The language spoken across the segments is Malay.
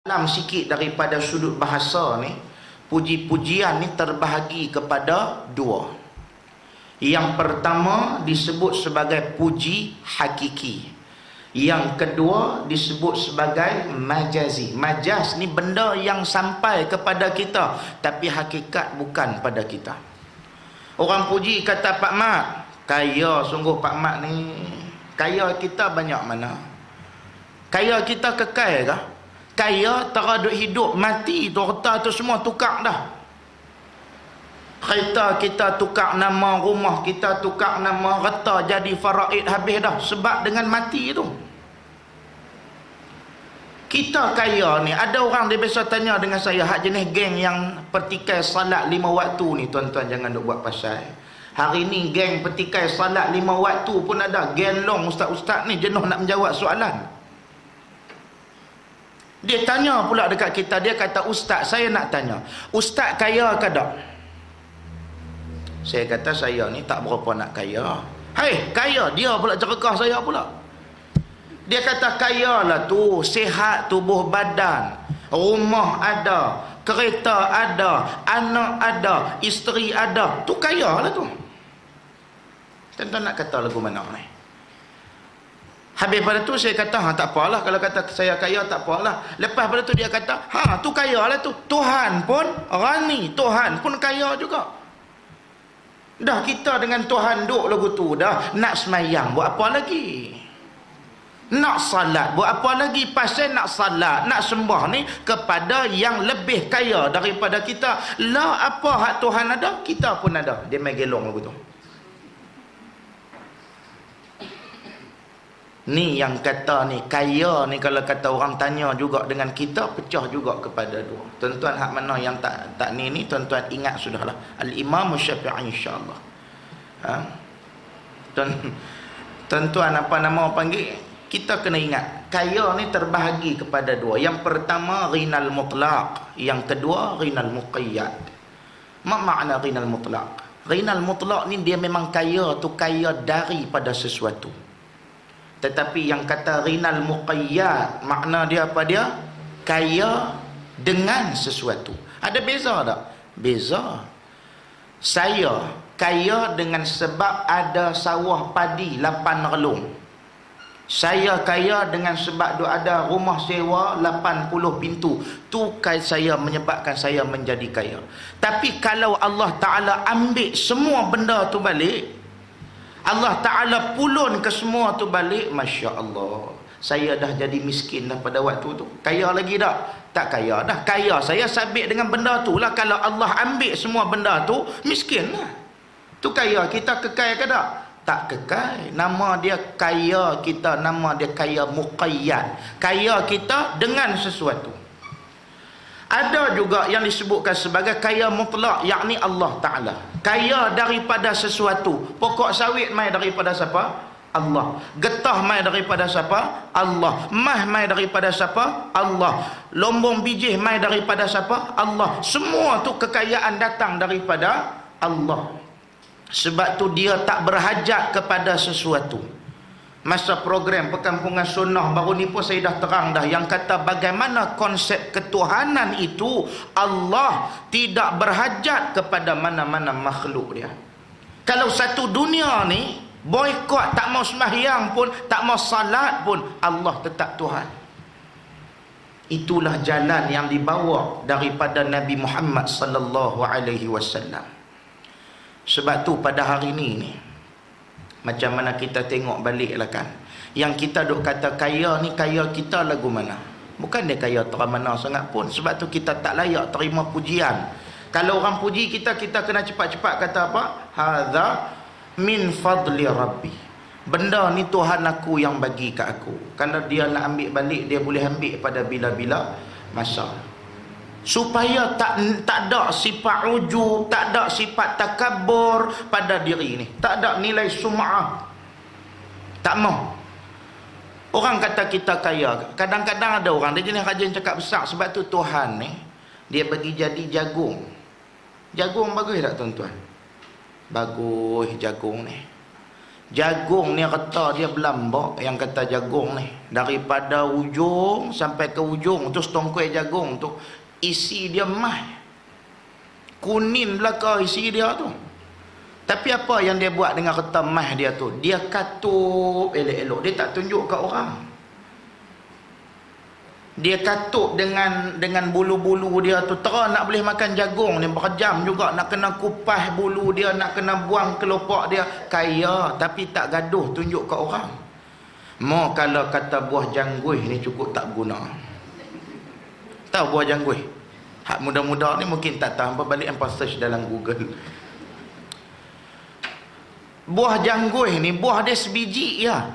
Dalam sikit daripada sudut bahasa ni, puji-pujian ni terbahagi kepada dua. Yang pertama disebut sebagai puji hakiki. Yang kedua disebut sebagai majazi. Majaz ni benda yang sampai kepada kita, tapi hakikat bukan pada kita. Orang puji kata Pak Mat, kaya sungguh Pak Mat ni. Kaya kita banyak mana? Kaya kita kekal kah? Kaya teraduk hidup, mati tu harta tu semua tukar dah. Kereta kita tukar nama, rumah kita tukar nama, harta jadi faraid habis dah sebab dengan mati tu. Kita kaya ni, ada orang dia biasa tanya dengan saya, hak jenis geng yang petikai salat 5 waktu ni, tuan-tuan jangan duk buat pasal. Hari ni geng petikai salat 5 waktu pun ada. Geng long ustaz-ustaz ni jenuh nak menjawab soalan. Dia tanya pula dekat kita, dia kata, ustaz saya nak tanya, ustaz kaya ke tak? Saya kata saya ni tak berapa nak kaya. Hei, kaya dia pula cerekah saya pula. Dia kata kaya lah tu, sihat tubuh badan, rumah ada, kereta ada, anak ada, isteri ada, tu kaya lah tu. Tuan-tuan nak kata lagu mana ni? Habis pada tu saya kata, tak apalah kalau kata saya kaya tak apalah. Lepas pada tu dia kata, tu kaya lah tu. Tuhan pun rani, Tuhan pun kaya juga. Dah kita dengan Tuhan duk lagu tu dah. Nak semayang buat apa lagi? Nak salat buat apa lagi? Pasal nak salat, nak sembah ni kepada yang lebih kaya daripada kita. Lah apa hak Tuhan ada, kita pun ada. Dia main gelong lagu tu. Ni yang kata ni, kaya ni kalau kata orang tanya juga dengan kita, pecah juga kepada dua. Tuan-tuan hak mana yang tak ni, tuan-tuan ingat sudahlah. Al-Imam Syafi'i insya-Allah. Tuan-tuan apa nama orang panggil? Kita kena ingat, kaya ni terbahagi kepada dua. Yang pertama ghinal mutlaq, yang kedua ghinal muqayyad. Apa makna ghinal mutlaq? Ghinal mutlaq ni dia memang kaya tu kaya daripada sesuatu. Tetapi yang kata ghinal muqayyad, makna dia apa dia? Kaya dengan sesuatu. Ada beza tak? Beza. Saya kaya dengan sebab ada sawah padi 8 relung. Saya kaya dengan sebab ada rumah sewa 80 pintu. Tu saya menyebabkan saya menjadi kaya. Tapi kalau Allah Ta'ala ambil semua benda tu balik, Allah Ta'ala pulun ke semua tu balik, Masya Allah, saya dah jadi miskin dah pada waktu tu. Kaya lagi tak? Tak kaya dah. Kaya saya sabit dengan benda tu lah. Kalau Allah ambil semua benda tu, miskin lah. Tu kaya kita kekal ke tak? Tak kekal. Nama dia kaya kita, nama dia kaya muqayyad. Kaya kita dengan sesuatu. Ada juga yang disebutkan sebagai kaya mutlak, yakni Allah Ta'ala. Kaya daripada sesuatu. Pokok sawit mai daripada siapa? Allah. Getah mai daripada siapa? Allah. Mah mai daripada siapa? Allah. Lombong bijih mai daripada siapa? Allah. Semua tu kekayaan datang daripada Allah. Sebab tu dia tak berhajat kepada sesuatu. Masa program Perkampungan Sunnah baru ni pun saya dah terang dah, yang kata bagaimana konsep ketuhanan itu, Allah tidak berhajat kepada mana-mana makhluk dia. Kalau satu dunia ni boikot, tak mau sembahyang pun, tak mau salat pun, Allah tetap Tuhan. Itulah jalan yang dibawa daripada Nabi Muhammad sallallahu alaihi wasallam. Sebab tu pada hari ni macam mana kita tengok balik lah kan, yang kita duk kata kaya ni, kaya kita lagu mana? Bukan dia kaya teramana sangat pun. Sebab tu kita tak layak terima pujian. Kalau orang puji kita, kita kena cepat-cepat kata apa? Hadza min fadli rabbi. Benda ni Tuhan aku yang bagi kat aku. Kalau dia nak ambil balik, dia boleh ambil pada bila-bila masa. Supaya tak ada sifat ujub, tak ada sifat takabur pada diri ni, tak ada nilai sum'ah. Tak mau. Orang kata kita kaya, kadang-kadang ada orang dia jenis rajin cakap besar. Sebab tu Tuhan ni dia bagi jadi jagung. Jagung bagus tak tuan-tuan? Bagus jagung ni. Jagung ni kata dia berlambak, yang kata jagung ni daripada ujung sampai ke ujung tu setongkoi jagung tu isi dia mah kuning belaka isi dia tu. Tapi apa yang dia buat dengan kertas mah dia tu? Dia katup elok-elok, dia tak tunjuk kat orang. Dia katup dengan bulu-bulu dia tu. Terus nak boleh makan jagung ni berjam juga, nak kena kupas bulu dia, nak kena buang kelopak dia. Kaya tapi tak gaduh tunjuk kat orang. Mau kalau kata buah jangguih ni cukup tak guna. Tahu buah jangguih? Hak muda-muda ni mungkin tak tahu, balik hampa search dalam Google. Buah jangguih ni buah dia sebiji ya.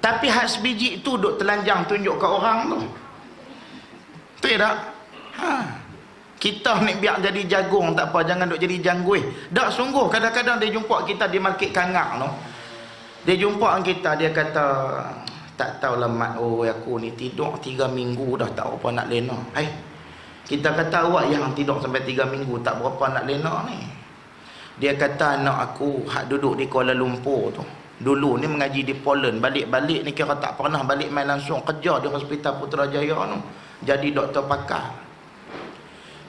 Tapi hak sebiji tu duk telanjang tunjuk kat orang tu. Betul tak? Kita ni biar jadi jagung tak apa, jangan duk jadi jangguih. Tak sungguh, kadang-kadang dia jumpa kita di market Kangak tu. Dia jumpa kita, dia kata, tak tahulah mat, oh aku ni tidur 3 minggu dah tak apa nak lena. Kita kata awak yang tidur sampai 3 minggu tak berapa nak lena ni. Dia kata anak aku hak duduk di Kuala Lumpur tu, dulu ni mengaji di Poland, balik-balik ni kira tak pernah balik main langsung, kerja di Hospital Putrajaya tu, jadi doktor pakar.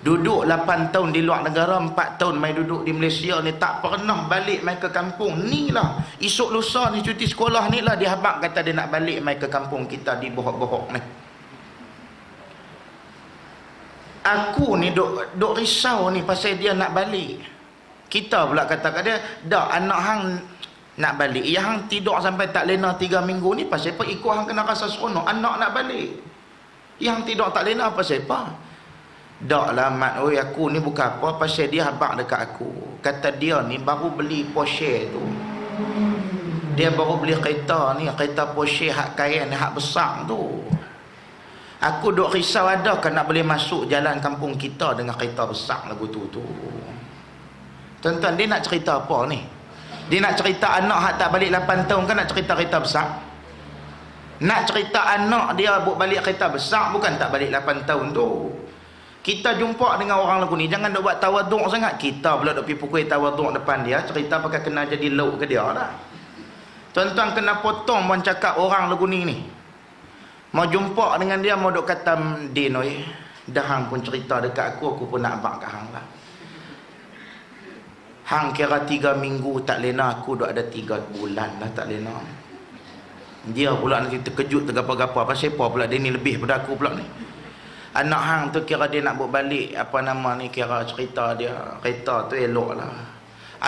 Duduk 8 tahun di luar negara, 4 tahun main duduk di Malaysia ni, tak pernah balik main ke kampung. Ni lah esok lusa ni cuti sekolah ni lah dia habaq kata dia nak balik main ke kampung kita di Bohok-Bohok ni. Aku ni duk risau ni pasal dia nak balik. Kita pula kata kat dia, dak anak hang nak balik, yang hang tidur sampai tak lena 3 minggu ni pasal apa? Ikut hang kena rasa seronok anak nak balik. Yang tidur tak lena pasal apa? Dak lah mat, oi aku ni bukan apa, pasal dia habaq dekat aku. Kata dia ni baru beli Porsche tu. Dia baru beli kereta ni, kereta Porsche hak kain hak besar tu. Aku duk risau ada kan nak boleh masuk jalan kampung kita dengan kereta besar lagu tu. Tuan-tuan, dia nak cerita apa ni? Dia nak cerita anak hak tak balik 8 tahun kan nak cerita kereta besar? Nak cerita anak dia balik kereta besar, bukan tak balik 8 tahun tu. Kita jumpa dengan orang lagu ni, jangan duk buat tawaduk sangat. Kita pula duk pergi pukul tawaduk depan dia, cerita pakai kena jadi lauk ke dia dah. Tuan-tuan kena potong pun cakap orang lagu ni. Mau jumpa dengan dia, mau duk kata, Din oi, dah hang pun cerita dekat aku pun nak abang kat hang lah. Hang kira 3 minggu tak lena, aku duk ada 3 bulan dah tak lena. Dia pula nanti terkejut tergapa-gapa, pasal apa pula dia ni lebih pada aku pula ni. Anak hang tu kira dia nak buat balik, apa nama ni, kira cerita dia, kereta tu elok lah.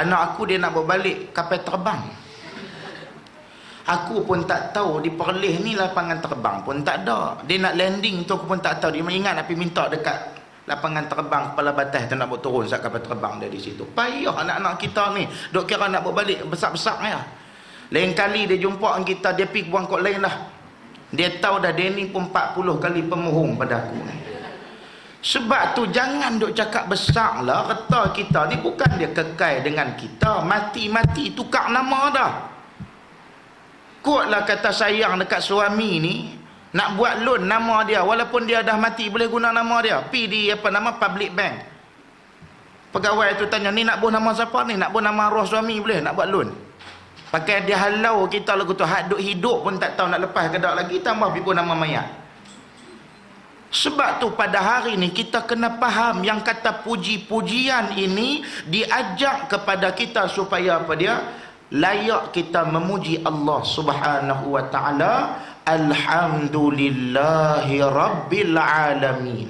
Anak aku dia nak buat balik kapal terbang. Aku pun tak tahu di Perlis ni lapangan terbang pun tak ada. Dia nak landing tu aku pun tak tahu. Dia ingat nak pergi minta dekat lapangan terbang kepala batas tu nak buat turun saat kapal terbang dia di situ. Payah anak-anak kita ni dok kira nak buat balik besar-besar ya. Lain kali dia jumpa dengan kita, dia pergi buang kot lain dah. Dia tahu dah dia ni pun 40 kali pemohong pada aku ni. Sebab tu jangan duk cakap besar lah. Kata kita ni bukan dia kekal dengan kita, mati-mati tukar nama dah. Kuatlah kata sayang dekat suami ni, nak buat loan nama dia, walaupun dia dah mati boleh guna nama dia. Pi di apa nama public bank. Pegawai tu tanya, ni nak buat nama siapa ni? Nak buat nama arwah suami boleh? Nak buat loan. Pakai dia halau kita lagu tu, hak duk hidup pun tak tahu nak lepas ke tak lagi, tambah pergi nama mayat. Sebab tu pada hari ni kita kena faham yang kata puji-pujian ini diajak kepada kita supaya apa dia? Layak kita memuji Allah Subhanahu wa taala. Alhamdulillahi rabbil alamin.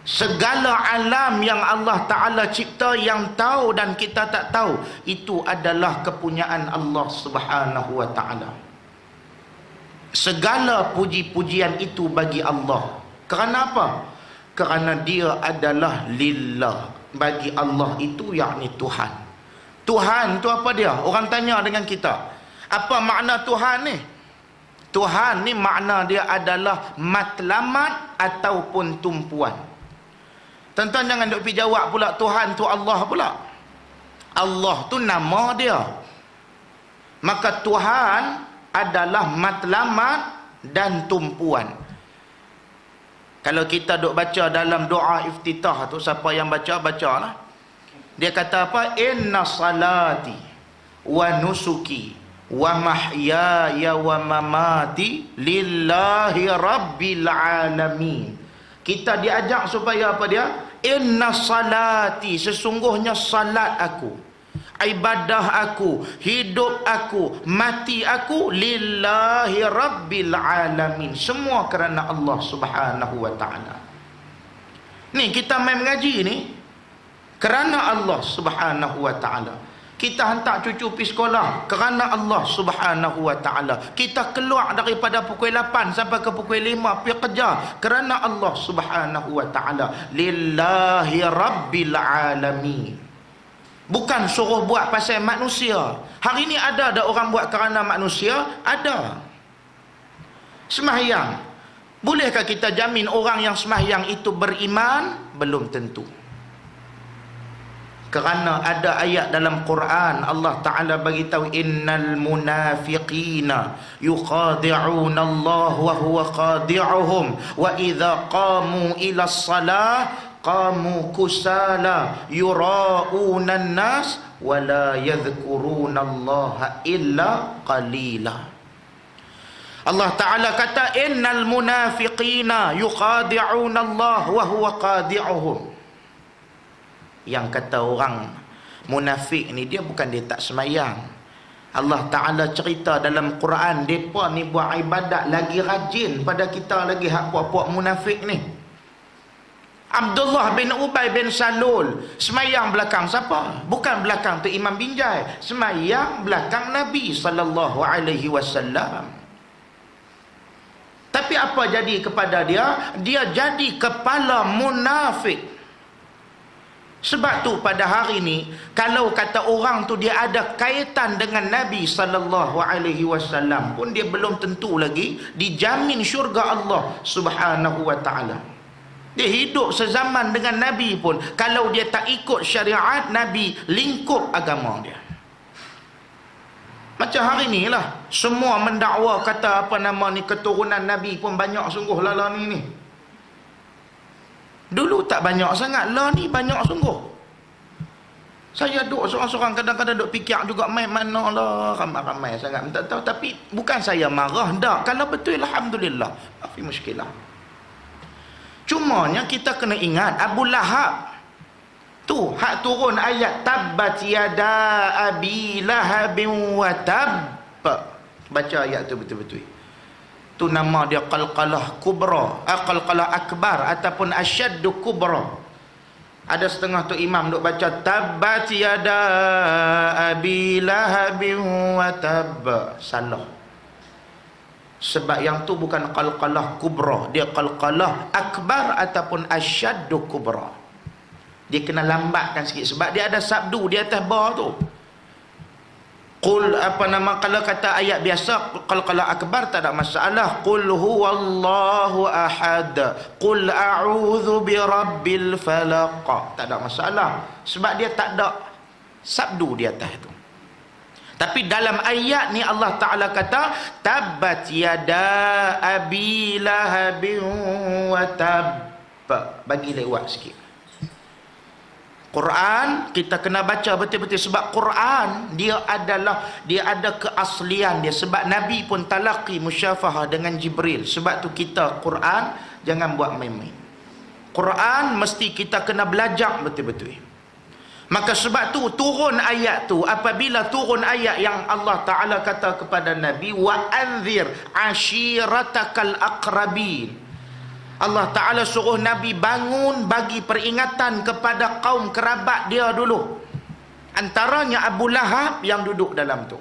Segala alam yang Allah taala cipta, yang tahu dan kita tak tahu, itu adalah kepunyaan Allah Subhanahu wa taala. Segala puji-pujian itu bagi Allah. Kerana apa? Kerana dia adalah lillah. Bagi Allah itu yakni Tuhan. Tuhan tu apa dia? Orang tanya dengan kita, apa makna Tuhan ni? Tuhan ni makna dia adalah matlamat ataupun tumpuan. Tuan-tuan jangan duk pergi jawab pula Tuhan tu Allah pula. Allah tu nama dia. Maka Tuhan adalah matlamat dan tumpuan. Kalau kita duk baca dalam doa iftitah tu, siapa yang baca, bacalah. Dia kata apa? Inna salati wa nusuki wa mahyaya wa mamati lillahi rabbil alamin. Kita diajak supaya apa dia? Inna salati, sesungguhnya salat aku, ibadah aku, hidup aku, mati aku, lillahi rabbil alamin, semua kerana Allah Subhanahu wa taala. Ni kita main mengaji ni kerana Allah Subhanahu wa taala. Kita hantar cucu pergi sekolah kerana Allah Subhanahu wa taala. Kita keluar daripada pukul 8 sampai ke pukul 5 pergi kerja kerana Allah Subhanahu wa taala. Lillahi rabbil alamin. Bukan suruh buat pasal manusia. Hari ni ada orang buat kerana manusia? Ada. Sembahyang. Bolehkah kita jamin orang yang sembahyang itu beriman? Belum tentu. Kerana ada ayat dalam Quran Allah Ta'ala bagi tahu innal munafiqina yukhadi'una Allah wa huwa khadi'uhum wa idza qamu ila shalah qamu kusala yura'una an-nas wa la yadhkuruna Allah illa qalila. Allah Ta'ala kata innal munafiqina yukhadi'una Allah wa huwa khadi'uhum. Yang kata orang munafik ni dia bukan dia tak semayang. Allah Ta'ala cerita dalam Quran mereka ni buat ibadat lagi rajin pada kita lagi hak puak-puak munafik ni. Abdullah bin Ubay bin Salul semayang belakang siapa? Bukan belakang tu Imam Binjai, semayang belakang Nabi SAW. Tapi apa jadi kepada dia? Dia jadi kepala munafik. Sebab tu pada hari ni kalau kata orang tu dia ada kaitan dengan Nabi SAW pun dia belum tentu lagi dijamin syurga Allah Subhanahu wa taala. Dia hidup sezaman dengan Nabi pun kalau dia tak ikut syariat Nabi, lingkup agama dia. Macam hari ni lah semua mendakwa kata apa nama ni keturunan Nabi pun banyak sungguh lah ni. Dulu tak banyak sangat, lah ni banyak sungguh. Saya duduk seorang-seorang kadang-kadang duduk fikir juga main mana lah ramai-ramai sangat. Tak tahu, tapi bukan saya marah dak. Kalau betul alhamdulillah. Mafi muskilah. Cumanya kita kena ingat Abu Lahab tu hak turun ayat tabbat yada abi lahabin wa tab. Baca ayat tu betul-betul. Tu nama dia qalqalah kubra, qalqalah akbar ataupun asyaddu kubra. Ada setengah tu imam duk baca tabbat yada abi lahabin wa tab. Salah. Sebab yang tu bukan qalqalah kubra, dia qalqalah akbar ataupun asyaddu kubra. Dia kena lambatkan sikit sebab dia ada sabdu di atas ba tu. Qul apa nama kalau kata ayat biasa qalqalah akbar tak ada masalah. Qul huwallahu ahad. Qul a'udzu birabbil falaq. Tak ada masalah sebab dia tak ada sabdu di atas tu. Tapi dalam ayat ni Allah Ta'ala kata tabbat yada abi lahabin wa tab. Bagi lewat sikit. Quran kita kena baca betul-betul sebab Quran dia ada keaslian dia. Sebab Nabi pun talaqi musyafahah dengan Jibril. Sebab tu kita Quran jangan buat main-main. Quran mesti kita kena belajar betul-betul. Maka sebab tu turun ayat tu, apabila turun ayat yang Allah Ta'ala kata kepada Nabi wa anzir ashiratakal aqrabin. Allah Ta'ala suruh Nabi bangun bagi peringatan kepada kaum kerabat dia dulu. Antaranya Abu Lahab yang duduk dalam tu.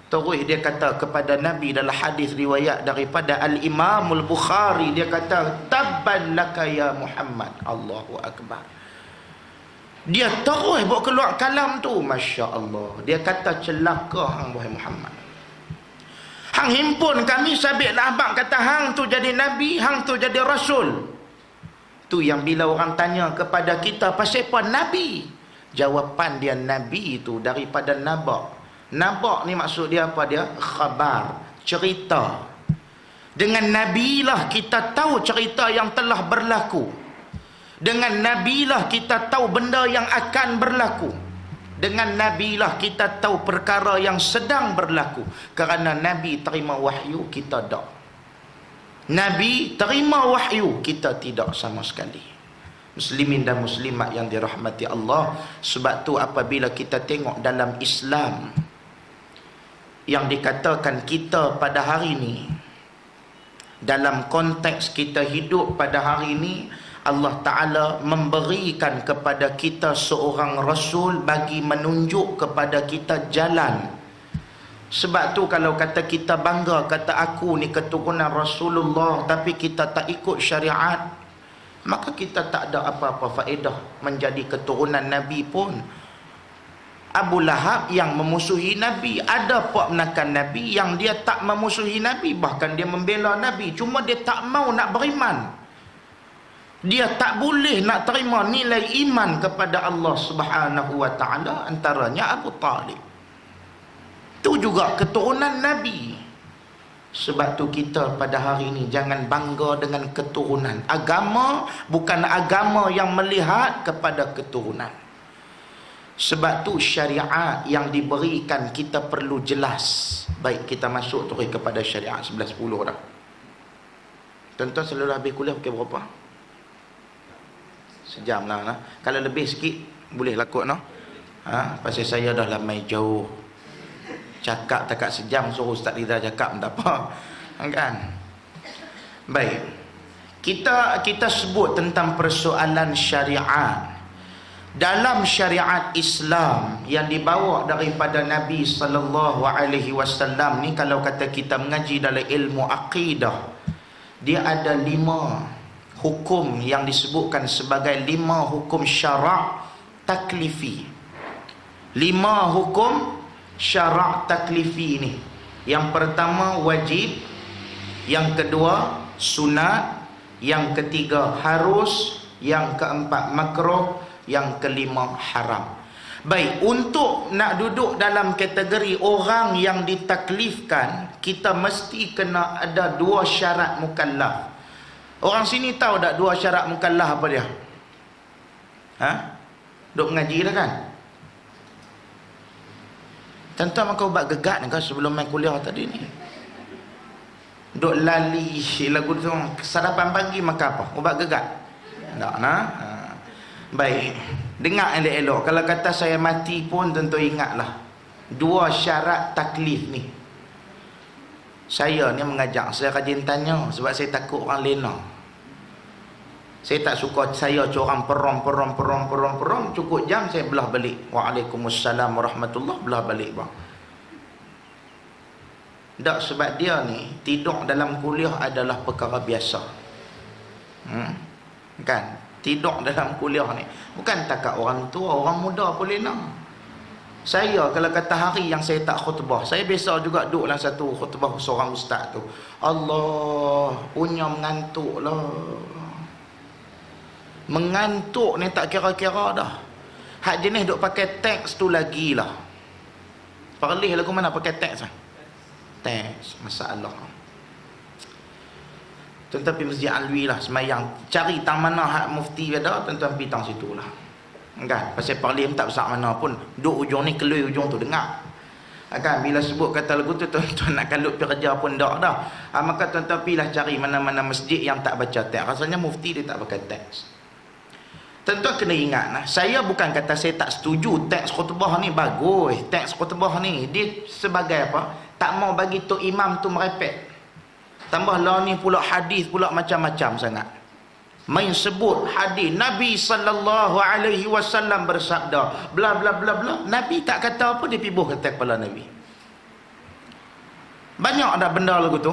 Terus dia kata kepada Nabi dalam hadis riwayat daripada Al-Imam Al-Bukhari. Dia kata tabban laka ya Muhammad. Allahu Akbar. Dia terus buat keluar kalam tu. Masya Allah. Dia kata celaka hang wahai Muhammad. Hang himpun kami sabit lah abang kata hang tu jadi Nabi, hang tu jadi Rasul. Tu yang bila orang tanya kepada kita pasal apa Nabi? Jawapan dia Nabi itu daripada nabak. Nabak ni maksud dia apa dia? Khabar, cerita. Dengan Nabi lah kita tahu cerita yang telah berlaku. Dengan Nabi lah kita tahu benda yang akan berlaku. Dengan Nabi lah kita tahu perkara yang sedang berlaku. Kerana Nabi terima wahyu, kita tak. Nabi terima wahyu, kita tidak sama sekali. Muslimin dan muslimat yang dirahmati Allah. Sebab tu apabila kita tengok dalam Islam yang dikatakan kita pada hari ini, dalam konteks kita hidup pada hari ini, Allah Ta'ala memberikan kepada kita seorang Rasul bagi menunjuk kepada kita jalan. Sebab tu kalau kata kita bangga, kata aku ni keturunan Rasulullah, tapi kita tak ikut syariat, maka kita tak ada apa-apa faedah menjadi keturunan Nabi pun. Abu Lahab yang memusuhi Nabi, ada ponakan Nabi yang dia tak memusuhi Nabi, bahkan dia membela Nabi, cuma dia tak mau nak beriman. Dia tak boleh nak terima nilai iman kepada Allah Subhanahu wa taala, antaranya Abu Talib. Itu juga keturunan Nabi. Sebab tu kita pada hari ini jangan bangga dengan keturunan. Agama bukan agama yang melihat kepada keturunan. Sebab tu syariat yang diberikan kita perlu jelas. Baik, kita masuk terus kepada syariat 11.10 dah. Tuan-tuan selalu habis kuliah pukul berapa? Sejam lah. Kalau lebih sikit boleh lakut no? Pasal saya dah lamai jauh. Cakap takat sejam, suruh Ustaz Ridha cakap tak apa. Kan? Baik. Kita sebut tentang persoalan syariat. Dalam syariat Islam yang dibawa daripada Nabi sallallahu alaihi wasallam ni, kalau kata kita mengaji dalam ilmu akidah, dia ada 5 hukum yang disebutkan sebagai 5 hukum syarak taklifi. 5 hukum syarak taklifi ni. Yang pertama wajib, yang kedua sunat, yang ketiga harus, yang keempat makruh, yang kelima haram. Baik, untuk nak duduk dalam kategori orang yang ditaklifkan, kita mesti kena ada 2 syarat mukallaf. Orang sini tahu tak 2 syarat mukallaf apa dia? Duk mengaji dah kan? Tuan-tuan maka ubat gegat kan sebelum main kuliah tadi ni. Duk lali lagu tu, sarapan pagi maka apa? Ubat gegat? Tak nah. Baik, dengar elok-elok. Kalau kata saya mati pun tentu ingatlah 2 syarat taklif ni. Saya ni mengajak, saya rajin tanya sebab saya takut orang lena. Saya tak suka saya corang perom, cukup jam saya belah balik. Waalaikumsalam warahmatullahi, belah balik bang. Tak, sebab dia ni tidur dalam kuliah adalah perkara biasa. Kan? Tidur dalam kuliah ni bukan takat orang tua, orang muda pun lena. Saya kalau kata hari yang saya tak khutbah, saya biasa juga duduk dalam satu khutbah seorang ustaz tu, Allah punya mengantuk lah. Mengantuk ni tak kira-kira dah. Hak jenis duk pakai teks tu lagilah. Perlih lagu mana pakai teks lah. Teks masalah. Tuan-tuan pergi Masjid Alwi lah semayang, cari tang mana hak mufti ada, tuan-tuan pergi tang situ lah. Kan? Pasal parlim tak besar mana pun, duk ujung ni kelui ujung tu dengar. Kan? Bila sebut kata lagu tu, tuan-tuan nak kalut pergi kerja pun tak dah. Maka tuan-tuan pergilah cari mana-mana masjid yang tak baca teks. Rasanya mufti dia tak pakai teks. Tuan-tuan kena ingat lah, saya bukan kata saya tak setuju teks khutbah ni bagus. Teks khutbah ni dia sebagai apa? Tak mau bagi tok imam tu merepek. Tambah lah ni pula hadis pula macam-macam sangat. Main sebut hadis Nabi sallallahu alaihi wasallam bersabda bla bla bla bla. Nabi tak kata apa, dia pibuh kata kepala Nabi. Banyak ada benda lagu tu.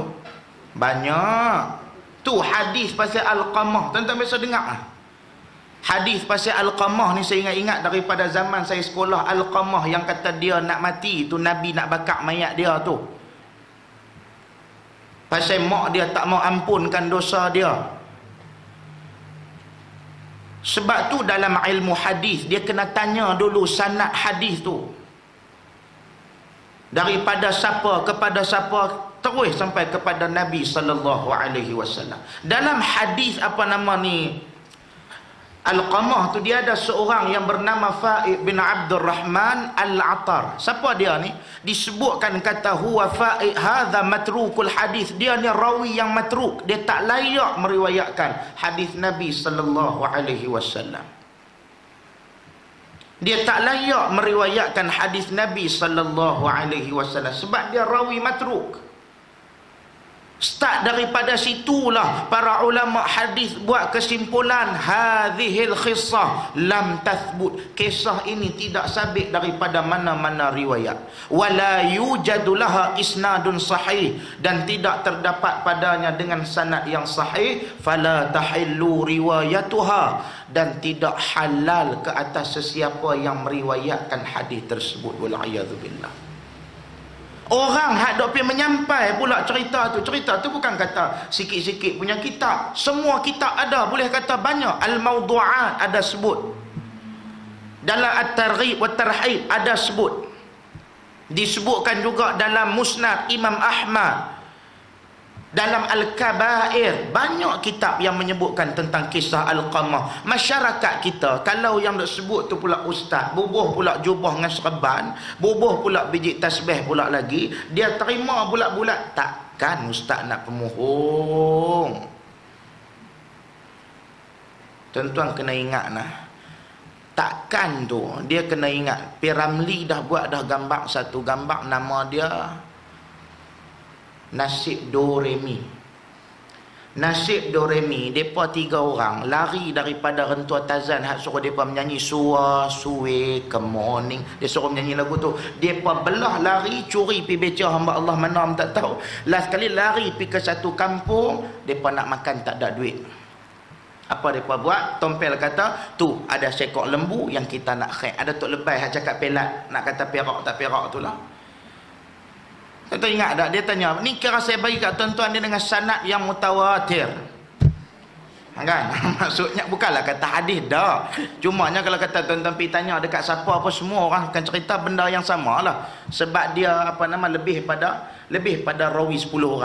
Banyak. Tu hadis pasal Al-Qamah. Tuan-tuan biasa dengar. Hadis pasal Al-Qamah ni saya ingat-ingat daripada zaman saya sekolah. Al-Qamah yang kata dia nak mati tu, Nabi nak bakar mayat dia tu. Pasal mak dia tak mau ampunkan dosa dia. Sebab tu dalam ilmu hadis dia kena tanya dulu sanad hadis tu. Daripada siapa kepada siapa, terus sampai kepada Nabi sallallahu alaihi wasallam. Dalam hadis apa nama ni? Alqamah tu dia ada seorang yang bernama Fa'i' bin Abdul Rahman Al-Attar. Siapa dia ni? Disebutkan kata huwa Fa'i' hadza matrukul hadis. Dia ni rawi yang matruk. Dia tak layak meriwayatkan hadis Nabi sallallahu alaihi wasallam. Dia tak layak meriwayatkan hadis Nabi sallallahu alaihi wasallam sebab dia rawi matruk. Start daripada situlah para ulama hadis buat kesimpulan hadhil qissah lam tathbut. Kisah ini tidak sabit daripada mana-mana riwayat. Wala yujadu laha isnadun sahih, dan tidak terdapat padanya dengan sanad yang sahih. Fala tahillu riwayatuha, dan tidak halal ke atas sesiapa yang meriwayatkan hadis tersebut. Wal a'yadzu billah. Orang hak dok pergi menyampai pula cerita tu. Cerita tu bukan kata sikit-sikit punya kitab. Semua kitab ada, boleh kata banyak. Al-Mawdu'at ada sebut. Dalam At-Targhib wa Tarhib ada sebut. Disebutkan juga dalam Musnad Imam Ahmad. Dalam Al-Kabair banyak kitab yang menyebutkan tentang kisah Alqamah. Masyarakat kita kalau yang nak sebut tu pula ustaz, bubuh pula jubah dengan serban, bubuh pula biji tasbih pula lagi, dia terima bulat-bulat. Takkan ustaz nak pemohong. Tuan-tuan kena ingat nah. Takkan tu dia kena ingat Piramli dah buat dah gambar satu gambar, nama dia Nasib Do Re Mi. Nasib Do Re Mi, depa 3 orang lari daripada Rentua Tazan hak suruh depa menyanyi Suwa Suwe Ke Morning. Dia suruh menyanyi lagu tu. Depa belah lari curi pi beca hamba Allah mana tak tahu. Last kali lari pi ke satu kampung, depa nak makan tak ada duit. Apa depa buat? Tompel kata, tu ada seekor lembu yang kita nak khair. Ada tok lebay hak cakap pelat, nak kata perak tak perak tu lah. Tuan-tuan ingat tak? Dia tanya, ni kira saya bagi kat tuan-tuan dia dengan sanad yang mutawatir. Kan? Maksudnya bukanlah kata hadis dah. Cumanya kalau kata tuan-tuan pergi tanya dekat siapa apa, semua orang akan cerita benda yang sama lah. Sebab dia lebih pada rawi 10 orang.